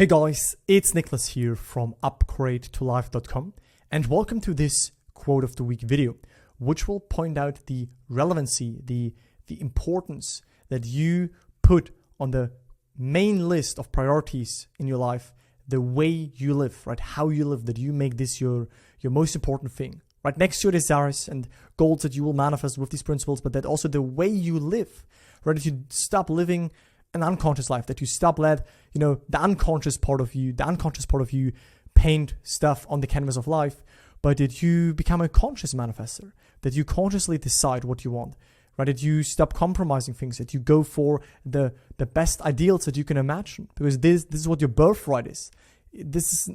Hey guys, it's Nicholas here from upgradeToLife.com and welcome to this quote of the week video, which will point out the relevancy, the importance that you put on the main list of priorities in your life, the way you live, right? How you live, that you make this your most important thing, right? Next to your desires and goals that you will manifest with these principles, but that also the way you live, right? That you stop living an unconscious life, that you stop let, the unconscious part of you paint stuff on the canvas of life, but that you become a conscious manifester, that you consciously decide what you want, right? That you stop compromising things, that you go for the best ideals that you can imagine, because this is what your birthright is.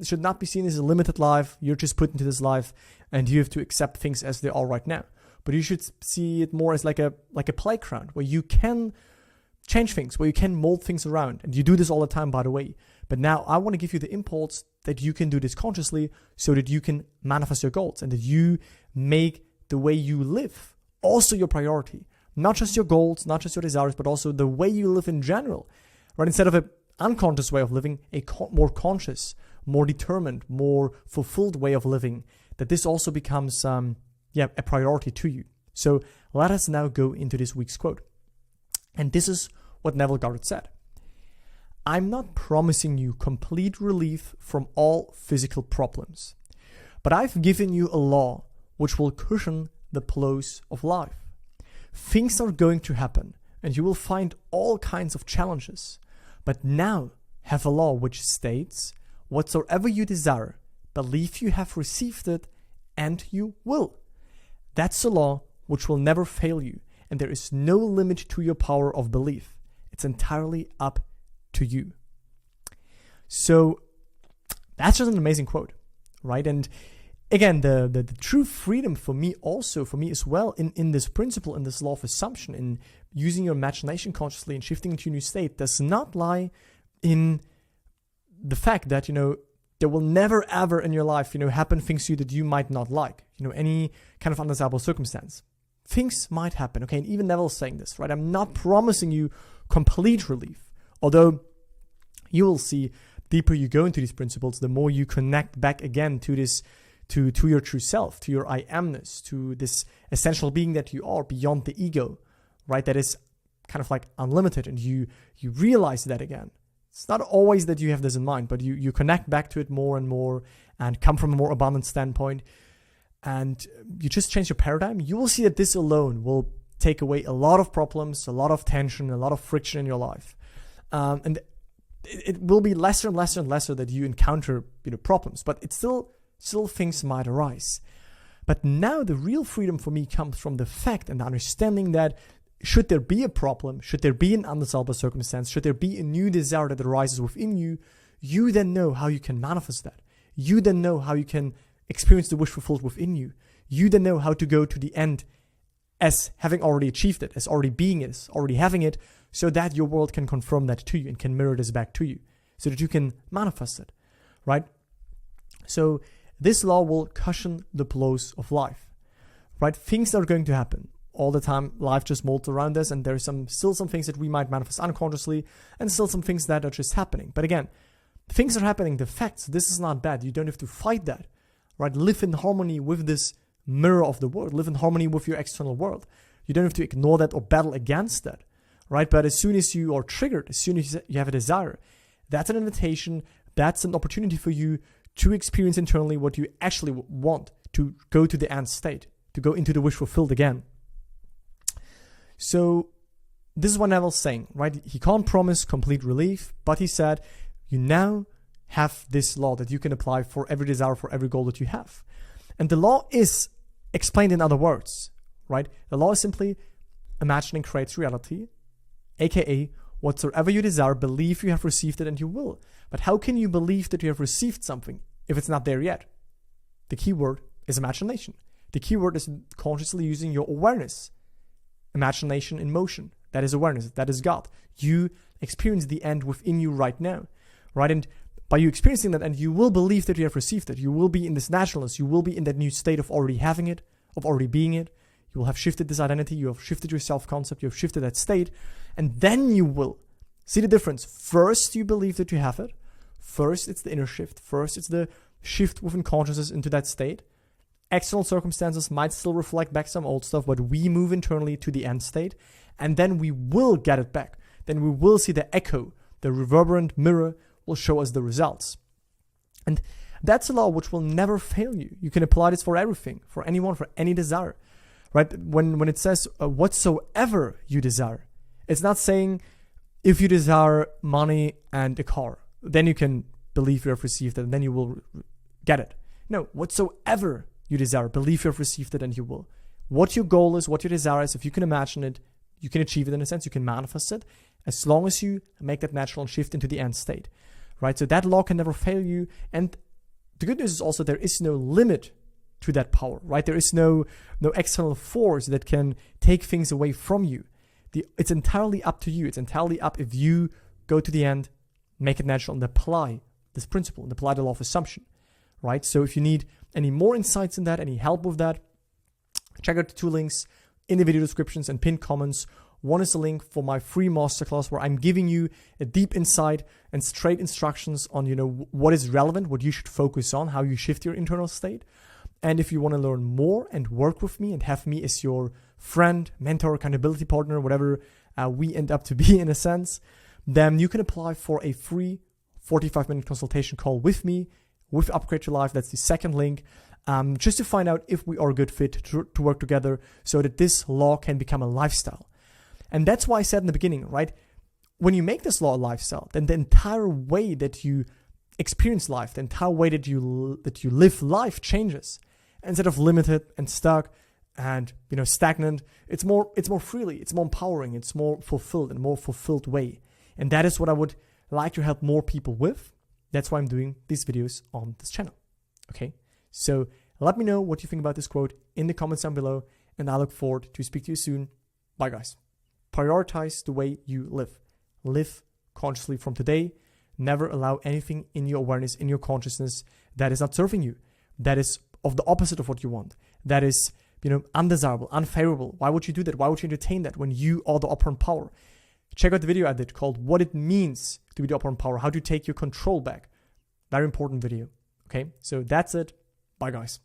Should not be seen as a limited life. You're just put into this life and you have to accept things as they are right now. But you should see it more as like a playground where you can change things, where you can mold things around. And you do this all the time, by the way. But now I want to give you the impulse that you can do this consciously so that you can manifest your goals and that you make the way you live also your priority. Not just your goals, not just your desires, but also the way you live in general. Right? Instead of an unconscious way of living, a more conscious, more determined, more fulfilled way of living, that this also becomes a priority to you. So let us now go into this week's quote. And this is what Neville Goddard said. I'm not promising you complete relief from all physical problems, but I've given you a law which will cushion the blows of life. Things are going to happen and you will find all kinds of challenges, but now have a law which states, whatsoever you desire, believe you have received it and you will. That's a law which will never fail you. And there is no limit to your power of belief. It's entirely up to you. So that's just an amazing quote, right? And again, the true freedom for me as well, in this principle, in this law of assumption, in using your imagination consciously and shifting into a new state, does not lie in the fact that, there will never ever in your life, happen things to you that you might not like, any kind of undesirable circumstance. Things might happen, okay? And even Neville's saying this, right? I'm not promising you complete relief. Although you will see, deeper you go into these principles, the more you connect back again to this, to your true self, to your I amness, to this essential being that you are beyond the ego, right? That is kind of like unlimited, and you realize that again. It's not always that you have this in mind, but you connect back to it more and more and come from a more abundant standpoint. And you just change your paradigm, you will see that this alone will take away a lot of problems, a lot of tension, a lot of friction in your life. And it will be lesser and lesser and lesser that you encounter problems, but it's still things might arise. But now the real freedom for me comes from the fact and the understanding that should there be a problem, should there be an undesirable circumstance, should there be a new desire that arises within you, you then know how you can manifest that. You then know how you can experience the wish fulfilled within you. You then know how to go to the end as having already achieved it, as already being it, as already having it, so that your world can confirm that to you and can mirror this back to you, so that you can manifest it, right? So this law will cushion the blows of life, right? Things are going to happen all the time. Life just molds around us, and there's still some things that we might manifest unconsciously, and still some things that are just happening. But again, things are happening, the facts. This is not bad. You don't have to fight that. Right? Live in harmony with this mirror of the world. Live in harmony with your external world. You don't have to ignore that or battle against that, right? But as soon as you are triggered, as soon as you have a desire, that's an invitation, that's an opportunity for you to experience internally what you actually want, to go to the end state, to go into the wish fulfilled again. So this is what Neville's saying, right? He can't promise complete relief, but he said, you now have this law that you can apply for every desire, for every goal that you have. And the law is explained in other words, right? The law is simply imagining creates reality, aka whatsoever you desire, believe you have received it and you will. But how can you believe that you have received something if it's not there yet? The key word is imagination. The key word is consciously using your awareness. Imagination in motion. That is awareness. That is God. You experience the end within you right now, right? And by you experiencing that, and you will believe that you have received it, you will be in this naturalness, you will be in that new state of already having it, of already being it. You will have shifted this identity, you have shifted your self-concept, you have shifted that state, and then you will see the difference. First, you believe that you have it. First, it's the inner shift. First, it's the shift within consciousness into that state. External circumstances might still reflect back some old stuff, but we move internally to the end state, and then we will get it back. Then we will see the echo, the reverberant mirror will show us the results. And that's a law which will never fail you. You can apply this for everything, for anyone, for any desire, right? When it says whatsoever you desire, it's not saying if you desire money and a car, then you can believe you have received it and then you will get it. No, whatsoever you desire, believe you have received it and you will. What your goal is, what your desire is, if you can imagine it, you can achieve it in a sense, you can manifest it, as long as you make that natural shift into the end state, right? So that law can never fail you. And the good news is also there is no limit to that power, right? There is no external force that can take things away from you. It's entirely up to you. It's entirely up if you go to the end, make it natural, and apply this principle, and apply the law of assumption, right? So if you need any more insights in that, any help with that, check out the 2 links in the video descriptions and pinned comments. One is a link for my free masterclass where I'm giving you a deep insight and straight instructions on, what is relevant, what you should focus on, how you shift your internal state. And if you want to learn more and work with me and have me as your friend, mentor, accountability partner, whatever we end up to be in a sense, then you can apply for a free 45-minute consultation call with me, with Upgrade Your Life. That's the second link, just to find out if we are a good fit to work together so that this law can become a lifestyle. And that's why I said in the beginning, right? When you make this law a lifestyle, then the entire way that you experience life, the entire way that you live life changes. Instead of limited and stuck and stagnant, it's more freely, it's more empowering, it's more fulfilled and more fulfilled way. And that is what I would like to help more people with. That's why I'm doing these videos on this channel. Okay, so let me know what you think about this quote in the comments down below, and I look forward to speak to you soon. Bye, guys. Prioritize the way you live. Live consciously from today. Never allow anything in your awareness, in your consciousness that is not serving you, that is of the opposite of what you want, that is, undesirable, unfavorable. Why would you do that? Why would you entertain that when you are the operant power? Check out the video I did called What It Means to Be the Operant Power, How to Take Your Control Back. Very important video. Okay, so that's it. Bye, guys.